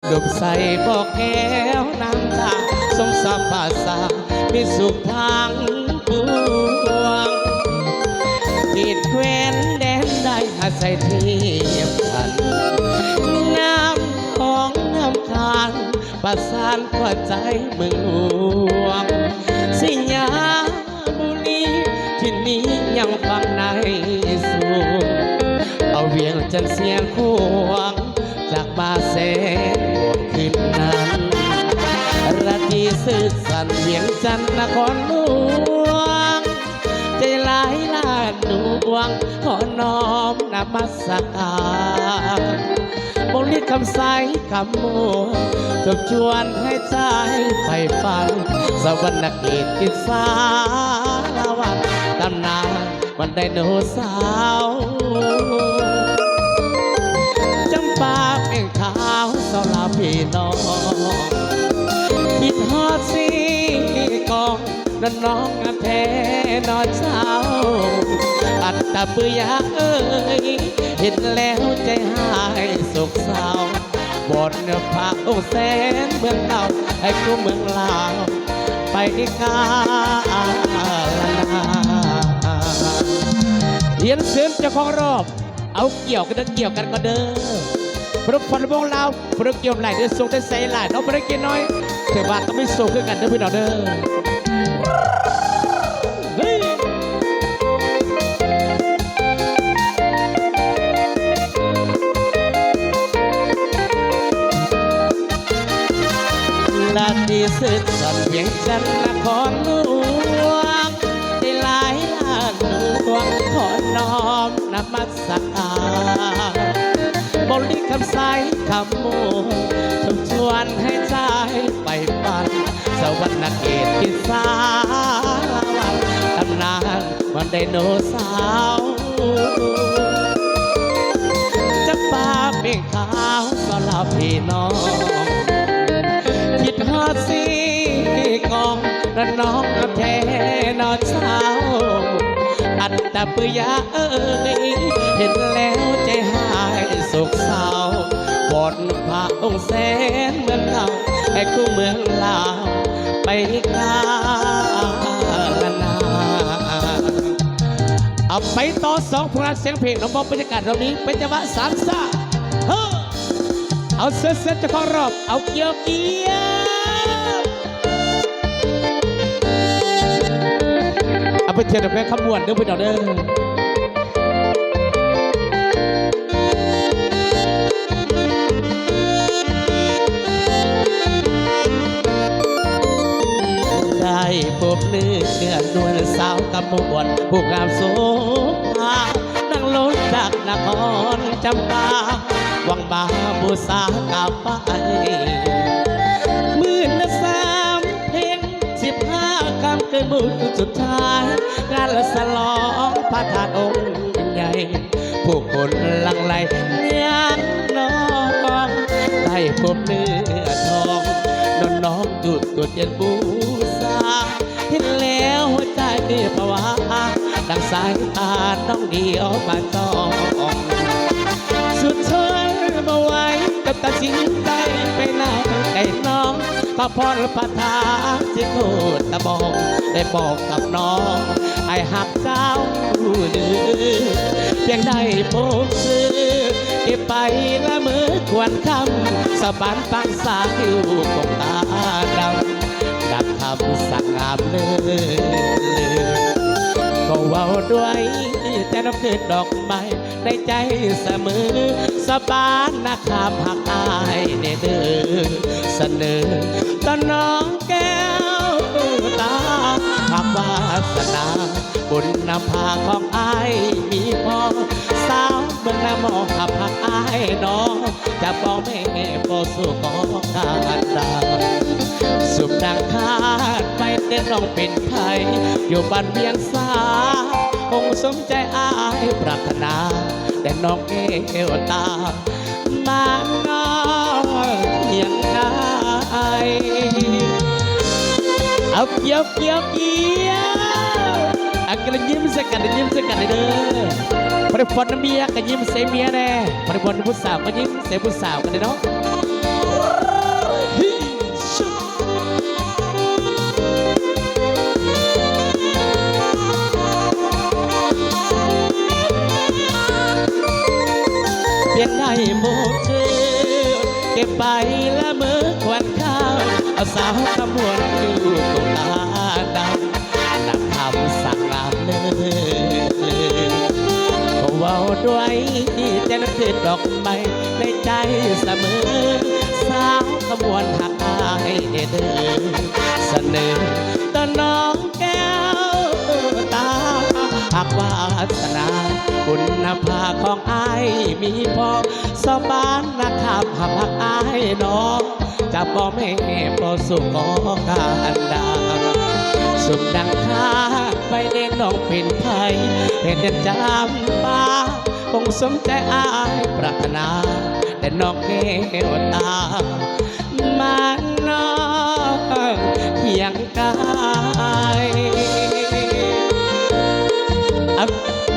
ลูกใส่บอกแก้วน้ำตาสงสารภาษามีสุขทางปวงขีดแควนแดนได้อาศัยเทียบกันน้ำของน้ำคานประสานหัวใจมึงห่วงสิญญาบุรีที่นี้ยังฟังในสูงเอาเวียงจันเสียงควงจากบาเซนคืนนั้นราตรีสื่อสันเวียงจันทร์นครหลวงใจหลายล้านดวงขอน้อมนมัสการบริคำใสคำโมจบชวนให้ใจไปฟังสวรรค์เกตติสาลาวันตำนานวันไดโนเสาร์จำปาเป็นขาวสลาพี่น้องคิดฮอดสีกองนั่นน้องแท้นอนเช้าอัตตาปือยากเอ้ยเห็นแล้วใจหายโศกเศร้าบนพระองค์แสนเมืองเก่าให้กูเมืองลาวไปกาลนาเรียนเสริมเจ้าของรอบเอาเกี่ยวกันเกี่ยวกันก็เด้อพระพรบงลาวพระเกี่ยวไหลเดือดส่งได้ใส่ไหลน้องพระเกี่ยวน้อยเทวาก็ไม่ส่งขึ้นกันเด้อพี่น้องเด้อลาดีสุดสันเวียงจันทร์นครหลวงได้หลายล้านดวงขอน้อมนมัสการบริคำใสคำโมชมชวนให้ใจไปฟังสวรรค์เกตติสาวันตำนานวันไดโนเสาร์จะป่าเป็นขาวสลาพี่น้องคิดฮอดสีกองนั่นน้องแท้นอนเช้าอัตตาปือยาเอ้ยเห็นแล้วใจหายโศกเศร้าบนพระองค์แสนเมืองเก่าให้คู่เมืองลาวไปกาลนาเอาไปต่อสองผลงานเสียงเพลงน้องบอมบรรยากาศเรานี้เป็นจังหวะสามซ่าเอาเซ็ตจะเข้ารอบเอาเกี่ยวเอาไปเทียบกับแม่ขมวนเด้อพี่น้องเด้อได้พบเนื้อนวลสาวกำมวนผู้งามโสภานั่งรถจากนครจำปาวังบาบูสากาไปมื่นละ3 เพลง15 คำเกินบุญสุดท้ายงานละสลองพระธาตุองค์ใหญ่ผู้คนหลั่งไหลยังน้องได้พบเนื้อทองน้องจุดตัวเทียนบูชาเห็นแล้วหัวใจเดือดภาวะดังสายตาน้องเดียวมาจ้องสุดท้ายมาไว้กับตัดสินใจไปไหนไก่น้องพระพรพระทาที่โคตรตะบองได้บอกกับน้องไอ้หักเจ้าผู้ดื้อเพียงได้พบซื้อเก็บไปละมือควรคำสะบันปังสาคิวกงตาดำดักคำสั่งงามเลยก็ว่าด้วยแต่น้ำเกิดดอกไม้ในใจเสมอสบานนาคามหักอายเนเด้อเสนอตอนน้องแก้วตาหักวาสนาบุญนำพาของอายมีพอสาวเมืองนามองขับหักอายน้องจะบอกแม่พอสู่ของการดาสุดดังคาดไปเต้นน้องเป็นไทยอยู่บ้านเวียงสาคงสมใจอายปรารถนาแต่น้องเอวตามาน้องยังไงเอาเกี่ยวกันยิ้มสักกันเด้อพระพรน้ำเมียกันยิ้มเสียเมียแน่พระพรผู้สาวก็ยิ้มเสียผู้สาวกันเนาะ เก็บไปละเมื่อควันข้าวเอาสาวขมวนอยู่ตรงหน้าดำนักทำสั่งงามเลื่อนก็เว้าด้วยจะนึกถึงดอกไม้ในใจเสมอสาวขมวนหักอายเดินเสนอตอนน้องแก้วตาหากวาสนาคุณภาของอายมีพอสบานนะครับหักอายน้องจะบ่แม่พอสุขอการดาสุขดังคาไปเด่นน้องเป็นไผเห็นจำปาคงสมใจอายปรารถนาแต่น้องแก้วตามาน้องเคียงกาย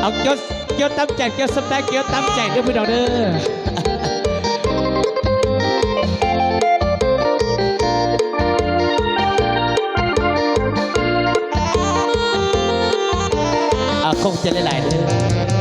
เอาเกี่ยวตั้มใจเกี่ยวสำได้เกี่ยวตั้มใจเด้อพี่น้องเด้อคงจะหลายๆเด้อ